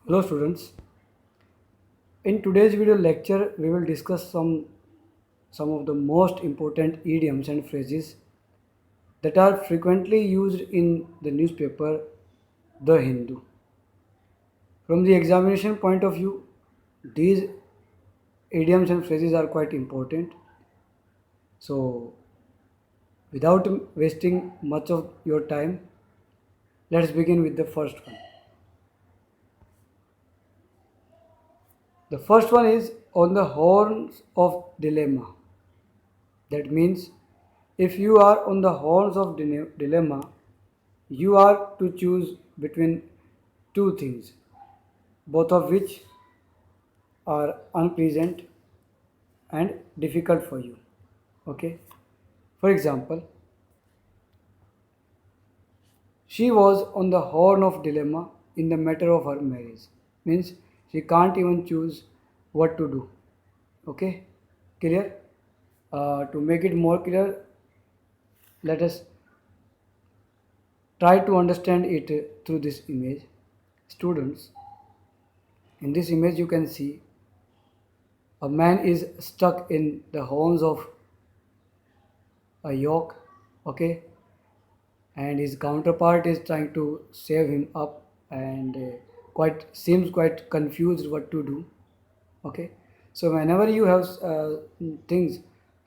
Hello students. In today's video lecture we will discuss some of the most important idioms and phrases that are frequently used in the newspaper The Hindu. From the examination point of view, these idioms and phrases are quite important. So without wasting much of your time, let's begin with the first one. The first one is on the horns of dilemma. That means if you are on the horns of dilemma, you are to choose between two things, both of which are unpleasant and difficult for you. Okay? For example, she was on the horn of dilemma in the matter of her marriage. Means she can't even choose what to do. Okay? Clear? To make it more clear, let us try to understand it through this image. Students, in this image you can see a man is stuck in the horns of a yoke, okay, and his counterpart is trying to save him up and quite seems quite confused what to do, okay. So whenever you have things,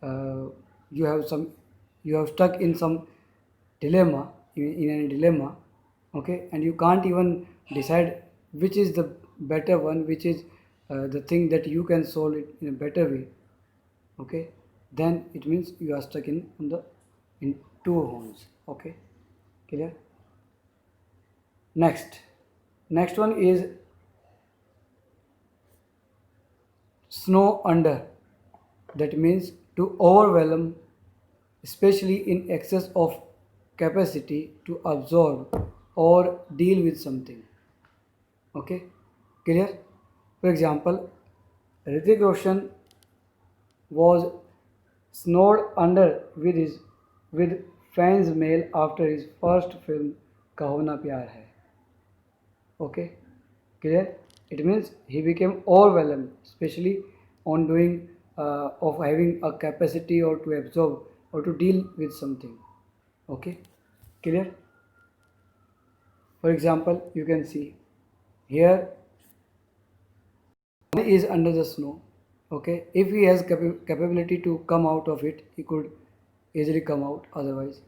uh, you have some, you have stuck in some dilemma, in a dilemma, okay, and you can't even decide which is the better one, which is the thing that you can solve it in a better way, okay, then it means you are stuck in two horns, okay, clear. Next one is snow under. That means to overwhelm, especially in excess of capacity to absorb or deal with something, okay, clear. For example, Hrithik Roshan was snowed under with fans mail after his first film Kaho Na Pyar Hai. Okay, clear? It means he became overwhelmed, especially on doing of having a capacity or to absorb or to deal with something. Okay, clear? For example, you can see here one is under the snow. Okay, if he has capability to come out of it, he could easily come out. Otherwise,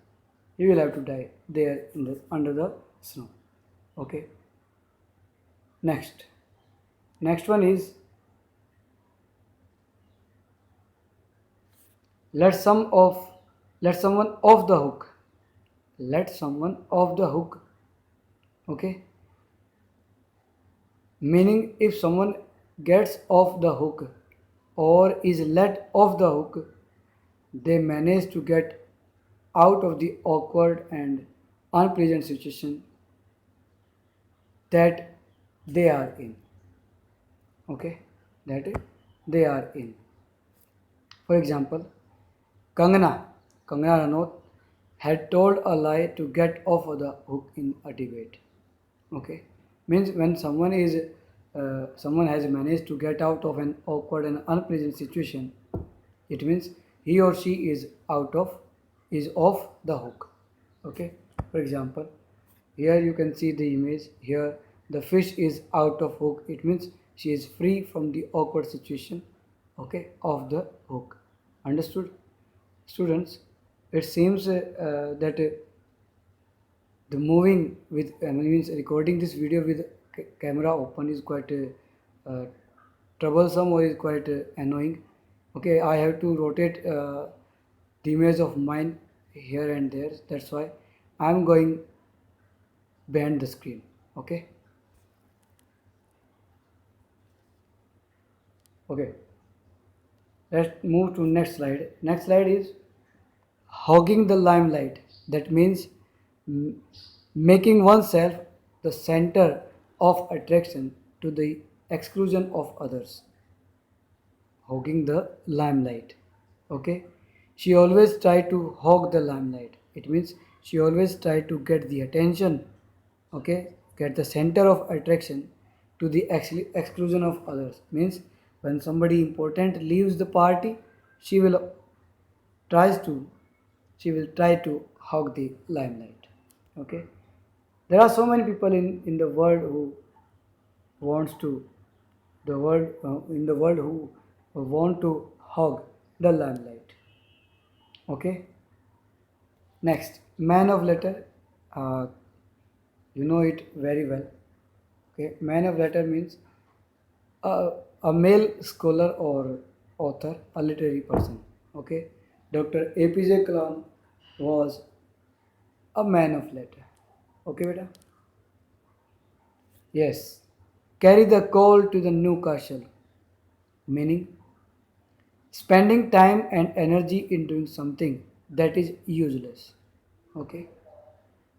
he will have to die there under the snow. Okay. Next one is let some of let someone off the hook. Let someone off the hook. Okay. Meaning if someone gets off the hook or is let off the hook, they manage to get out of the awkward and unpleasant situation that they are in. Okay, that they are in. For example, Kangana, Kangana Ranaut had told a lie to get off of the hook in a debate. Okay, means when someone has managed to get out of an awkward and unpleasant situation, it means he or she is off the hook. Okay, for example, here you can see the image. Here the fish is out of hook. It means she is free from the awkward situation, okay, of the hook. Understood, students? It seems that the moving with means recording this video with camera open is quite troublesome or is quite annoying. Okay, I have to rotate the image of mine here and there. That's why I'm going behind the screen. Okay. Okay. Let's move to next slide. Next slide is hogging the limelight. That means making oneself the center of attraction to the exclusion of others. Hogging the limelight. Okay. She always tried to hog the limelight. It means she always tried to get the attention. Okay. Get the center of attraction to the exclusion of others. Means when somebody important leaves the party, she will tries to she will try to hog the limelight. Okay, there are so many people in the world who wants to the world in the world who want to hog the limelight. Okay, next, man of letter. uh, you know it very well. Okay, man of letter means a, a male scholar or author, a literary person. Okay, Dr. APJ Kalam was a man of letter. Okay, beta. Yes, carry the coal to the new castle, meaning spending time and energy in doing something that is useless. Okay,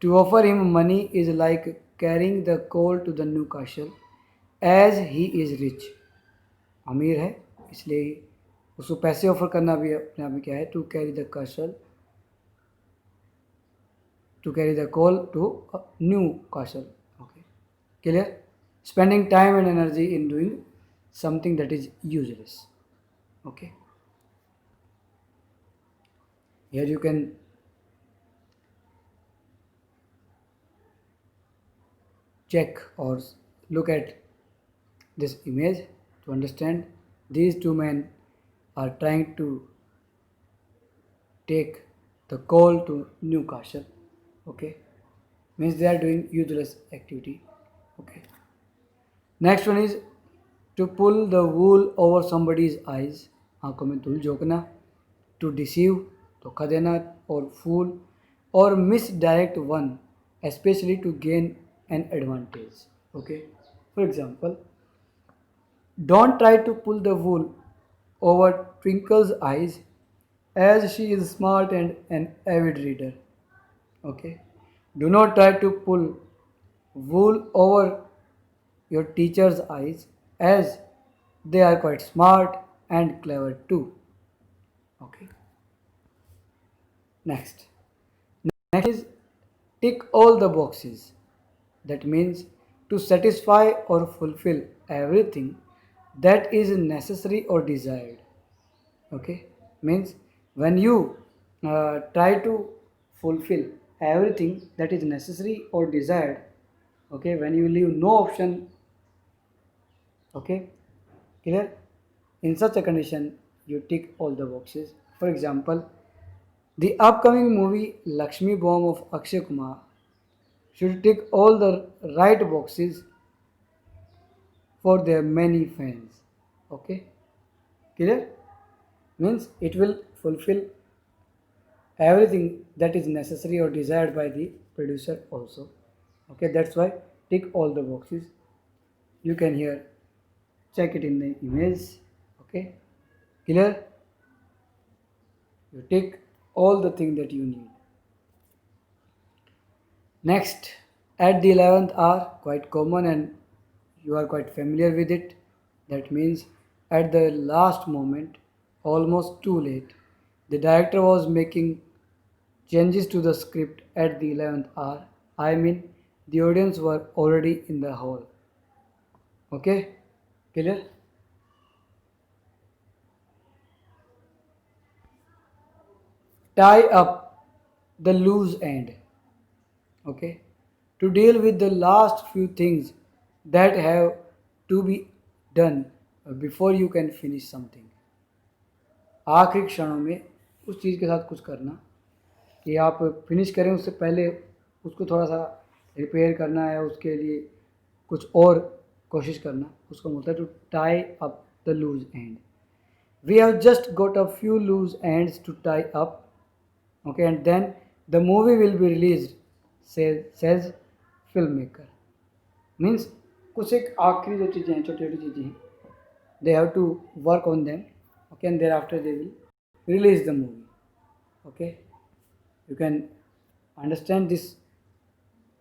to offer him money is like carrying the coal to the new castle, as he is rich. अमीर है, इसलिए उसको पैसे offer करना भी अपने आप में क्या है, to carry the castle, to carry the coal to a new castle. Okay, clear? Spending time and energy in doing something that is useless. Okay, here you can check or look at this image to understand these two men are trying to take the coal to Newcastle. Okay, means they are doing useless activity. Okay, next one is to pull the wool over somebody's eyes, आंखों में धूल झोंकना, to deceive, धोखा देना, or fool, or misdirect one, especially to gain an advantage. Okay, for example, don't try to pull the wool over Twinkle's eyes, as she is smart and an avid reader. Okay, do not try to pull wool over your teacher's eyes, as they are quite smart and clever too. Okay, next. Next is tick all the boxes. That means to satisfy or fulfill everything that is necessary or desired. Okay, means when you try to fulfill everything that is necessary or desired. Okay, when you leave no option. Okay, clear? In such a condition, you tick all the boxes. For example, the upcoming movie Lakshmi Bomb of Akshay Kumar should tick all the right boxes for their many fans. Okay, clear? Means it will fulfill everything that is necessary or desired by the producer also. Okay, that's why tick all the boxes. You can here check it in the image. Okay, clear? You tick all the thing that you need. Next, at the 11th hour, quite common and you are quite familiar with it. That means at the last moment, almost too late, the director was making changes to the script at the 11th hour. I mean, the audience were already in the hall. Okay, clear? Tie up the loose end. Okay, to deal with the last few things that have to be done before you can finish something. आखिरी क्षणों में उस चीज़ के साथ कुछ करना कि आप फिनिश करें, उससे पहले उसको थोड़ा सा रिपेयर करना है, उसके लिए कुछ और कोशिश करना, उसको बोलता है to tie up the loose end. We have just got a few loose ends to tie up. Okay, and then the movie will be released, says filmmaker. Means कुछ एक आखिरी जो चीज़ें हैं, छोटी छोटी चीज़ें हैं, they have to work on them. Okay, and thereafter they will release the movie. Okay, you can understand this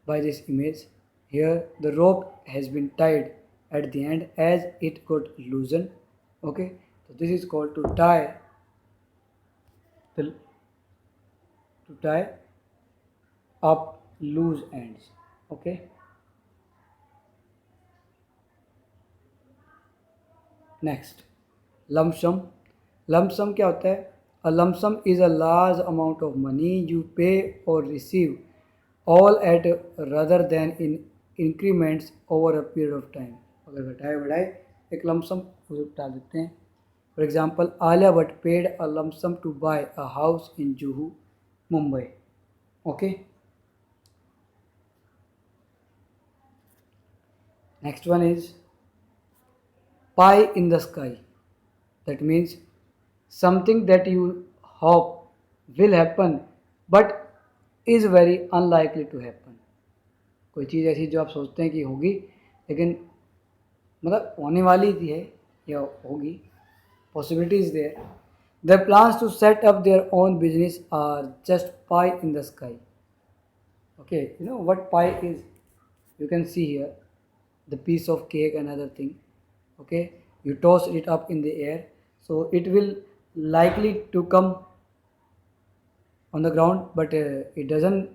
by this image. Here the rope has been tied at the end as it got loosened. Okay, so this is called to tie the to tie up loose ends. Okay, next, lump sum. Lump sum क्या होता है? A lump sum is a large amount of money you pay or receive all at rather than in increments over a period of time. अगर घटाए बढ़ाए एक lump sum डाल देते हैं। For example, Alia Bhatt paid a lump sum to buy a house in Juhu, Mumbai. Okay, next one is pie in the sky. That means something that you hope will happen but is very unlikely to happen. कोई चीज़ ऐसी जो आप सोचते हैं कि होगी लेकिन मतलब होने वाली थी है या होगी, possibilities there. Their plans to set up their own business are just pie in the sky. Okay, you know what pie is? You can see here the piece of cake and other thing. Okay, you toss it up in the air, so it will likely to come on the ground, but it doesn't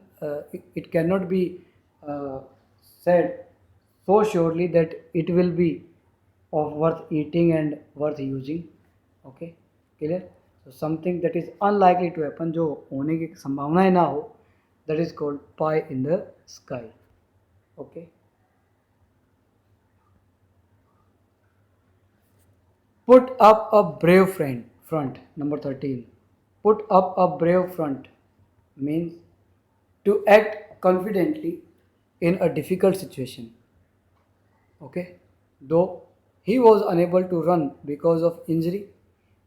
it cannot be uh, said so surely that it will be of worth eating and worth using. Okay, clear? So something that is unlikely to happen, जो होने की संभावनाएं ना हो, that is called pie in the sky. Okay, put up a brave front. Number 13. Put up a brave front means to act confidently in a difficult situation. Okay, though he was unable to run because of injury,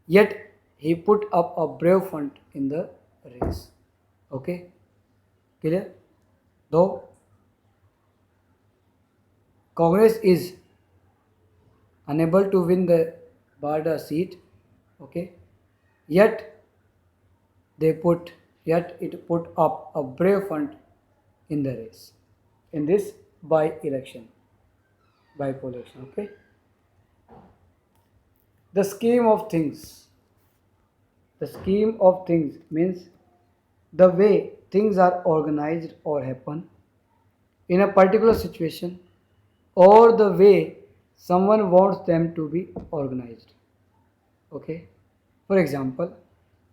yet he put up a brave front in the race. Okay, clear? Though Congress is unable to win the Barda seat, okay, yet yet it put up a brave front in the race in this by election. Okay, the scheme of things. The scheme of things means the way things are organized or happen in a particular situation or the way someone wants them to be organized. Okay, for example,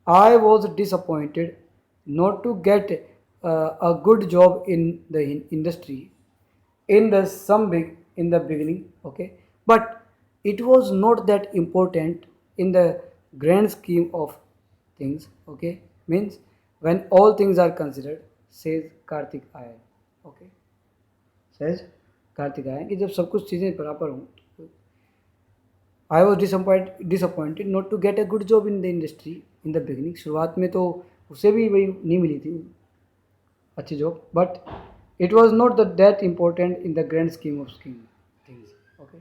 I was disappointed not to get a good job in the industry in the in the beginning. Okay, but it was not that important in the grand scheme of things. Okay, means when all things are considered, says Karthik Ayan. Okay, says Karthik Ayan कि जब सब कुछ चीज़ें बराबर हों, I was disappointed not to get a good job in the industry in the beginning. शुरुआत में तो उसे भी वही नहीं मिली थी अच्छी job, but it was not the that important in the grand scheme of things. Okay,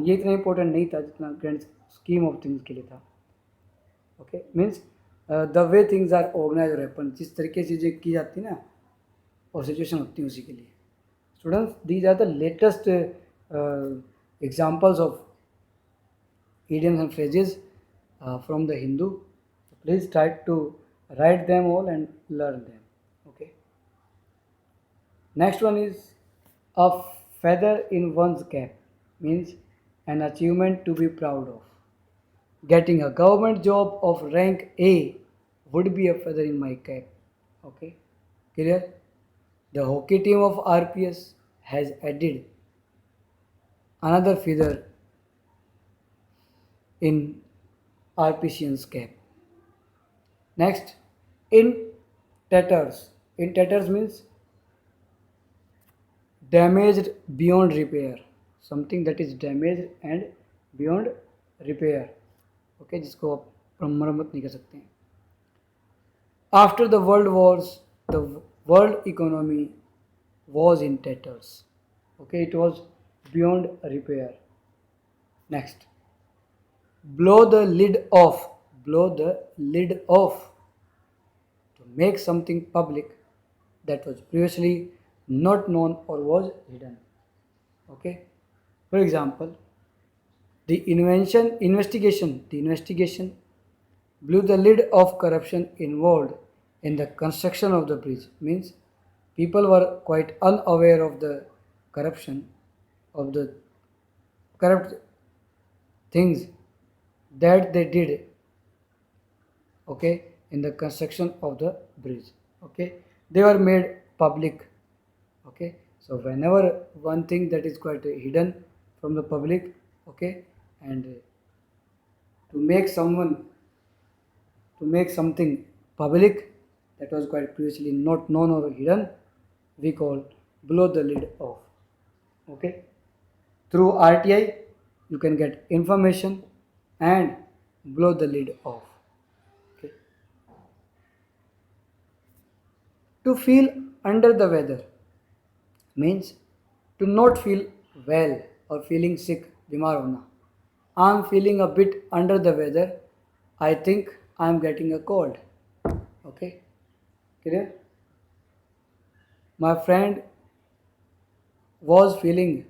ये इतना इम्पोर्टेंट नहीं था जितना ग्रैंड स्कीम ऑफ थिंग्स के लिए था। Okay, means the way things are organise or happen, जिस तरीके से चीज़ें की जाती ना और सिचुएशन होती है उसी के लिए। Students, these are the latest examples of idioms and phrases from the Hindu. So please try to write them all and learn them. Okay. Next one is a feather in one's cap means an achievement to be proud of. Getting a government job of rank A would be a feather in my cap. Okay. Clear? The hockey team of RPS has added another feather in RPCN's cap. Next, in tatters. In tatters means damaged beyond repair. Something that is damaged and beyond repair. Okay, जिसको आप मरम्मत नहीं कर सकते हैं. After the world wars, the world economy was in tatters. Okay, it was beyond repair. Next, blow the lid off. Blow the lid off to make something public that was previously not known or was hidden. Okay, for example, the investigation blew the lid of corruption involved in the construction of the bridge. Means people were quite unaware of the corruption of the corrupt things that they did, okay, in the construction of the bridge, okay, they were made public, okay. So whenever one thing that is quite hidden from the public, okay, and to make someone to make something public that was quite previously not known or hidden, we call blow the lid off, okay. Through RTI you can get information and blow the lid off, okay. To feel under the weather means to not feel well or feeling sick, बीमार होना. I'm feeling a bit under the weather. I think I'm getting a cold. Okay, clear? My friend was feeling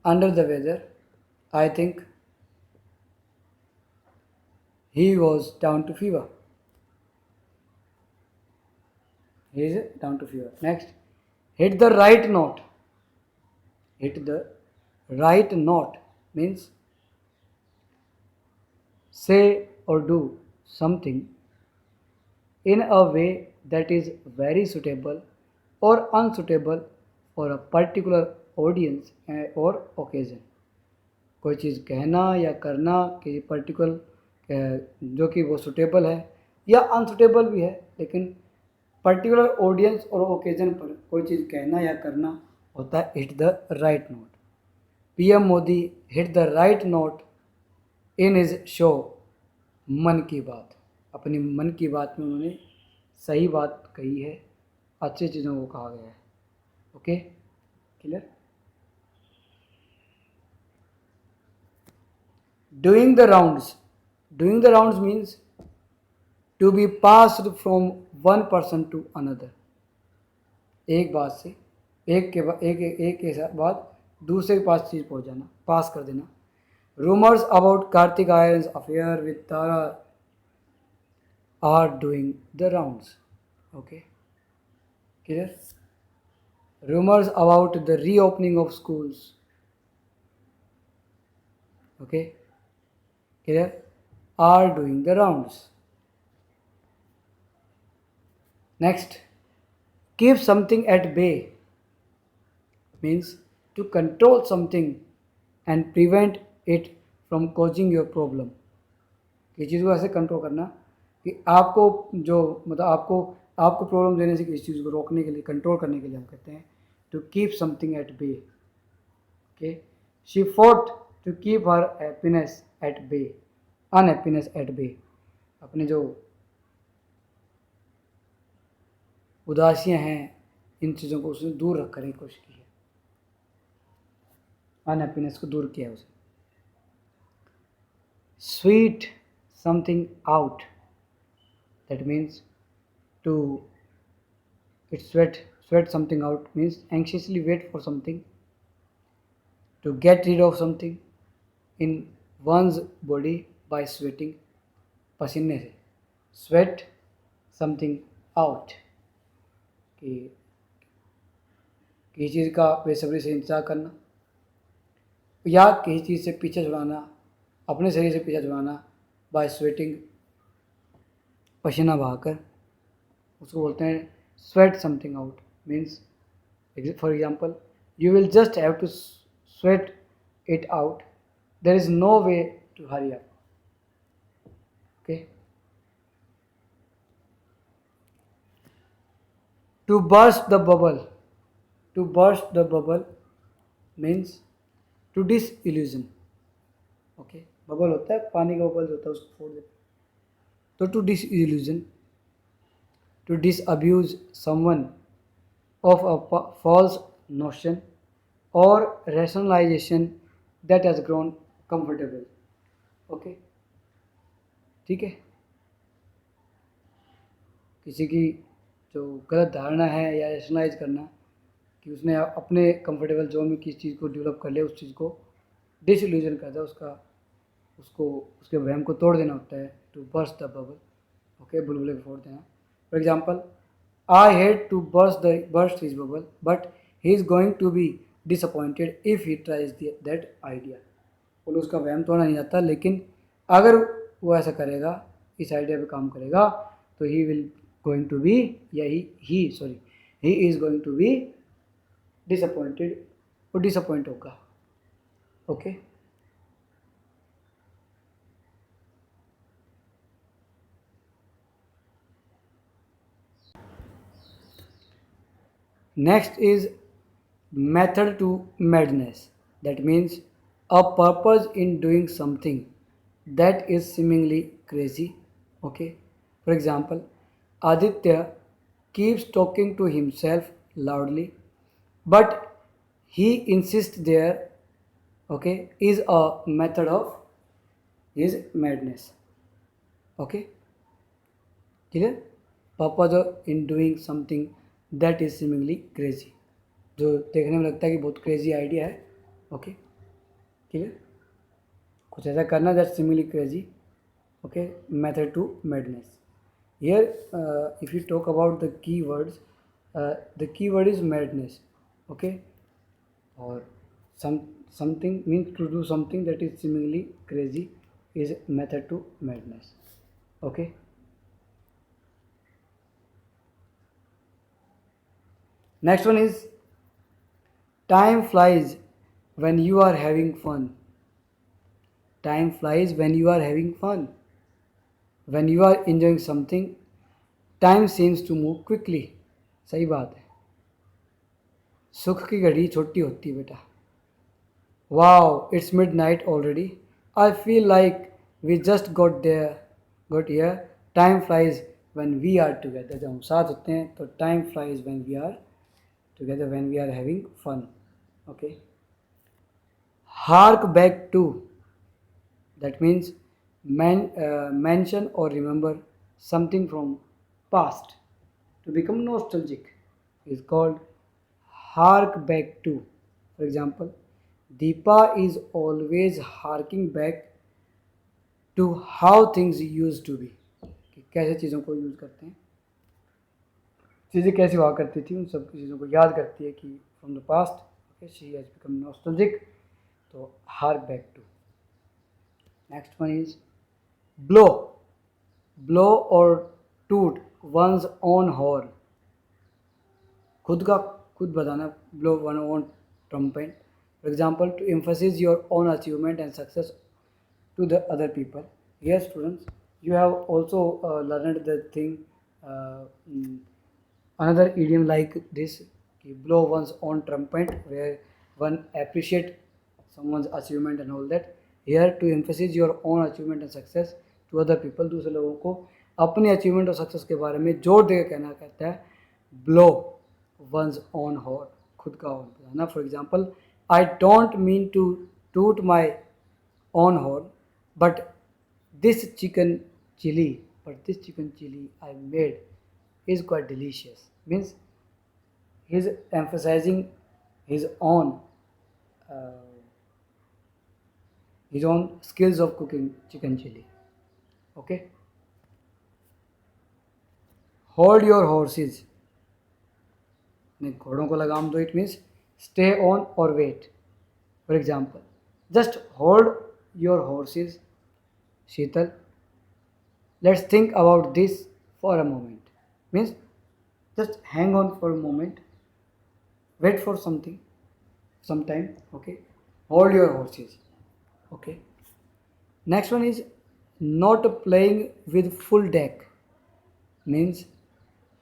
under the weather. I think he was down to fever. He is down to fever. Next, hit the right note. Hit the right note means say or do something in a way that is very suitable or unsuitable for a particular audience or occasion. कोई चीज़ कहना या करना कि particular जो कि वो suitable है या अनसुटेबल भी है, लेकिन पर्टिकुलर ऑडियंस और ओकेजन पर कोई चीज़ कहना या करना होता है hit the right note. PM Modi hit the right note in his show मन की बात. अपनी मन की बात में उन्होंने सही बात कही है, अच्छी चीज़ों को कहा गया है. Okay, clear? Doing the rounds. Doing the rounds means to be passed from one person to another. एक बात से एक के बाद दूसरे के पास चीज़ पहुंच जाना, पास कर देना. Rumors about Kartik Aaryan's affair with Tara are doing the rounds. Okay, clear? Rumors about the reopening of schools. Okay, clear? Are doing the rounds. Next, keep something at bay means to control something and prevent it from causing your problem. ये चीज़ को ऐसे control करना कि आपको जो मतलब आपको problem देने से किसी चीज़ को रोकने के लिए, कंट्रोल करने के लिए हम कहते हैं to keep something at bay. Okay, she fought to keep her happiness at bay, unhappiness at bay. अपने जो उदासियां हैं इन चीज़ों को उसने दूर रख करने की कोशिश की है, अनहैप्पीनेस को दूर किया है उसने. Sweet something out, that means to sweat something out means anxiously wait for something, to get rid of something in one's body by sweating, पसीने से. sweat something out कि किसी चीज़ का बेसब्री से इंतजार करना या किसी चीज़ से पीछे छुड़ाना, अपने शरीर से पीछे छुड़ाना बाय स्वेटिंग, पसीना बहाकर, उसको बोलते हैं sweat something out. Means for example you will just have to sweat it out, there is no way to hurry up. Okay, to burst the bubble. To burst the bubble means to disillusion. Okay, bubble होता है पानी का bubble होता है, उसको फोड़ देते. तो to disillusion, to disabuse someone of a false notion or rationalization that has grown comfortable. Okay, ठीक है. किसी की जो गलत धारणा है या रैशनलाइज करना कि उसने अपने कंफर्टेबल जोन में किसी चीज़ को डेवलप कर लिया, उस चीज़ को डिसइल्यूजन करता है, उसको उसके वहम को तोड़ देना होता है. To burst the bubble. Okay, बुलबुले को फोड़ देना. For example, I hate to burst his bubble, but he is going to be disappointed if he tries that idea. Full उसका वहम तोड़ना नहीं आता, लेकिन अगर वो ऐसा करेगा, इस आइडिया पे काम करेगा, तो he will going to be, या he is going to be disappointed, वो डिसअपॉइंट होगा. Okay. Next is method to madness. That means a purpose in doing something that is seemingly crazy. Okay. For example, Aditya keeps talking to himself loudly, but he insists there, okay, is a method of his madness. Okay. Clear? Purpose in doing something that is seemingly crazy. जो देखने में लगता है कि बहुत crazy idea है. Okay. Clear? कुछ ऐसा करना that similarly crazy. Okay. Method to madness. Here if you talk about the key words, the key word is madness. Okay. और something means to do something that is similarly crazy is method to madness. Okay. Next one is time flies when you are having fun. Time flies when you are having fun. When you are enjoying something, time seems to move quickly. सही बात है. सुख की घड़ी छोटी होती है बेटा. Wow, it's midnight already. I feel like we just got here. Time flies when we are together. जब हम साथ होते हैं तो time flies when we are together, when we are having fun. Okay. Hark back to, that means mention or remember something from past to become nostalgic is called hark back to. For example, Deepa is always harking back to how things used to be. कि कैसे चीज़ों को use करते हैं, चीज़ें कैसी हुआ करती थी, उन सब चीज़ों को याद करती है कि from the past. Okay. She has become nostalgic. तो hark back to. Next one is blow. Blow और टूट वंस ऑन हॉर्न. खुद बताना. Blow one own trumpet. For example, to emphasis your own achievement and success to the other people. Yes, students, you have also learned the thing, another idiom like this, blow one's own trumpet, where one appreciate someone's achievement and all that. Here, to emphasize your own achievement and success to other people, दूसरे लोगों को अपने achievement और success के बारे में जोर देकर कहना कहता है ब्लो वंस ऑन हॉर्न. खुद का हॉर्न बजाना. For example, I don't mean to toot my own horn, but this chicken chili I made is quite delicious. Means he's emphasizing his own skills of cooking chicken chili. Okay. Hold your horses. घोड़ों को लगाम दो. It means stay on or wait. For example, just hold your horses, Sheetal. Let's think about this for a moment. Means just hang on for a moment. Wait for something, some time. Okay. Hold your horses. Okay. Next one is not playing with full deck. Means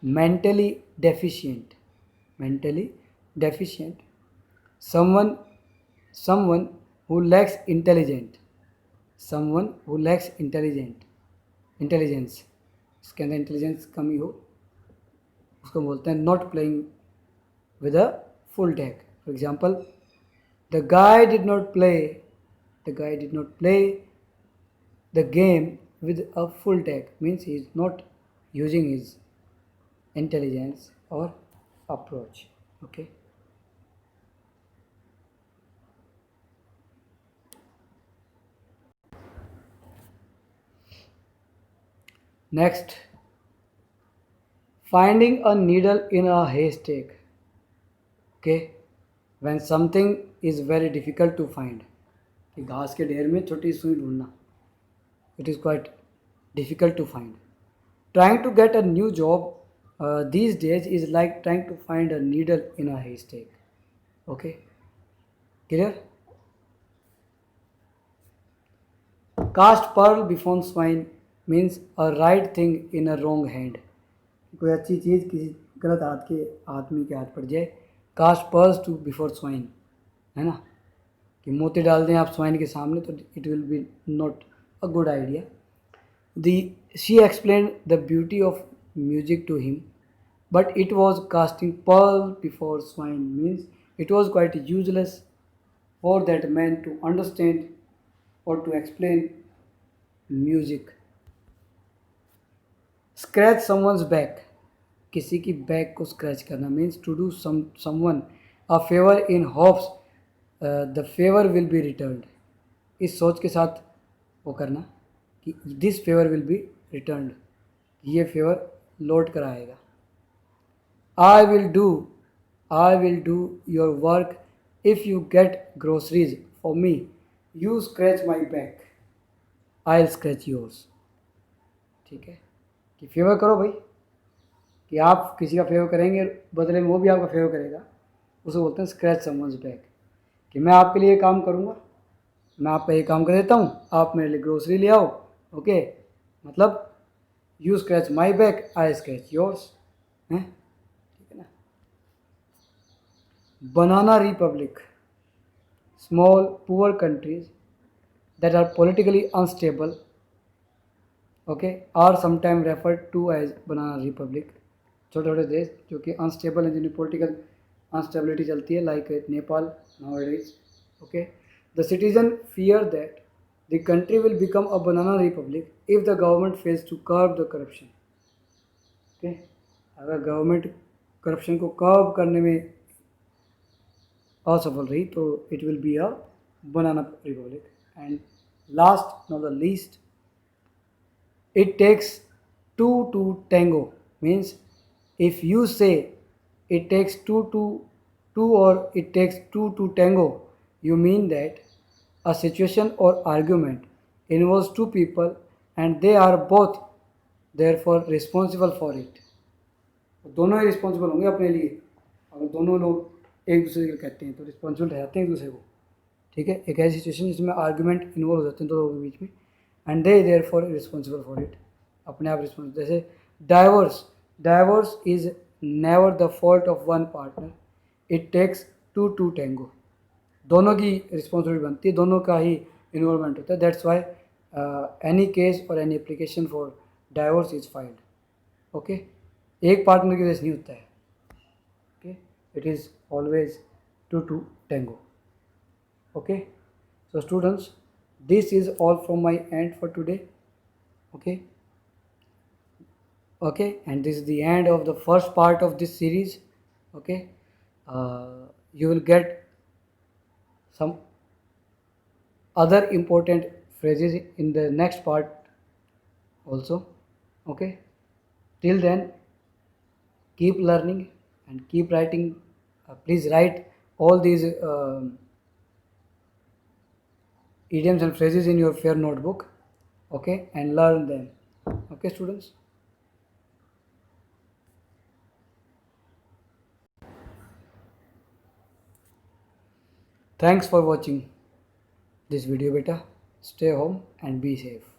mentally deficient. Mentally deficient. Someone who lacks intelligence. इसके अंदर intelligence कमी हो, उसको बोलते हैं not playing with a full deck. For example, the guy did not play the game with a full deck. Means he is not using his intelligence or approach. Okay. Next, finding a needle in a haystack. Okay, when something is very difficult to find. कि घास के ढेर में छोटी सुई ढूंढना, it is quite difficult to find. Trying to get a new job these days is like trying to find a needle in a haystack. Okay, clear? Cast pearl before swine means a right thing in a wrong hand. कोई अच्छी चीज़ किसी गलत आदमी के हाथ पड़ जाए. Cast pearls to before swine, है ना, कि मोती डाल दें आप स्वाइन के सामने तो it will B not a good idea. She explained the beauty of music to him, but it was casting pearl before swine means it was quite useless for that man to understand or to explain music. Scratch someone's back, किसी की back को scratch करना means to do someone a favour in hopes the favour will be returned. इस सोच के साथ वो करना कि this favour will be returned, ये फेवर लौट कर आएगा. I will do your work if you get groceries for me, you scratch my back, I will scratch yours. ठीक है, कि फेवर करो भाई, कि आप किसी का फेवर करेंगे बदले में वो भी आपका फेवर करेगा, उसे बोलते हैं स्क्रैच समवन्स बैक. कि मैं आपके लिए काम करूँगा, मैं आपका ये काम कर देता हूँ, आप मेरे लिए ग्रोसरी ले आओ. ओके, मतलब you scratch my back, I scratch yours. हैं, ठीक है ना. Banana republic, small poor countries that are politically unstable, okay, are sometime referred to as banana republic. छोटे छोटे देश जो कि अनस्टेबल हैं, जिनमें पॉलिटिकल अनस्टेबिलिटी चलती है, like Nepal nowadays. Okay, the citizen fear that the country will become a banana republic if the government fails to curb the corruption. Okay, अगर गवर्नमेंट करप्शन को कर्ब करने में असफल रही तो it will be a banana republic. And last not the least, it takes two to tango means if you say it takes two or it takes two to tango, you mean that a situation or argument involves two people and they are both therefore responsible for it. दोनों ही responsible होंगे अपने लिए. अगर दोनों लोग एक दूसरे के कहते हैं तो रिस्पॉन्सिबल रहते हैं एक दूसरे को. ठीक है, एक ऐसी सिचुएशन जिसमें आर्ग्यूमेंट इन्वॉल्व हो जाते हैं दो लोगों के बीच में, and they therefore responsible for it, अपने आप रिस्पॉन्सिबल. जैसे divorce is never the fault of one partner, it takes two to tango. दोनों की रिस्पॉन्सिबिलिटी बनती है, दोनों का ही इन्वॉल्वमेंट होता है. That's why any case or any application for divorce is filed. Okay, एक पार्टनर की वजह से नहीं होता है. Okay, it is always two to tango. Okay, so students, this is all from my end for today. Okay, and this is the end of the first part of this series. Okay, you will get some other important phrases in the next part also. Okay, till then keep learning and keep writing. Please write all these idioms and phrases in your fair notebook. Okay, and learn them. Okay, students. Thanks for watching this video beta. Stay home and be safe.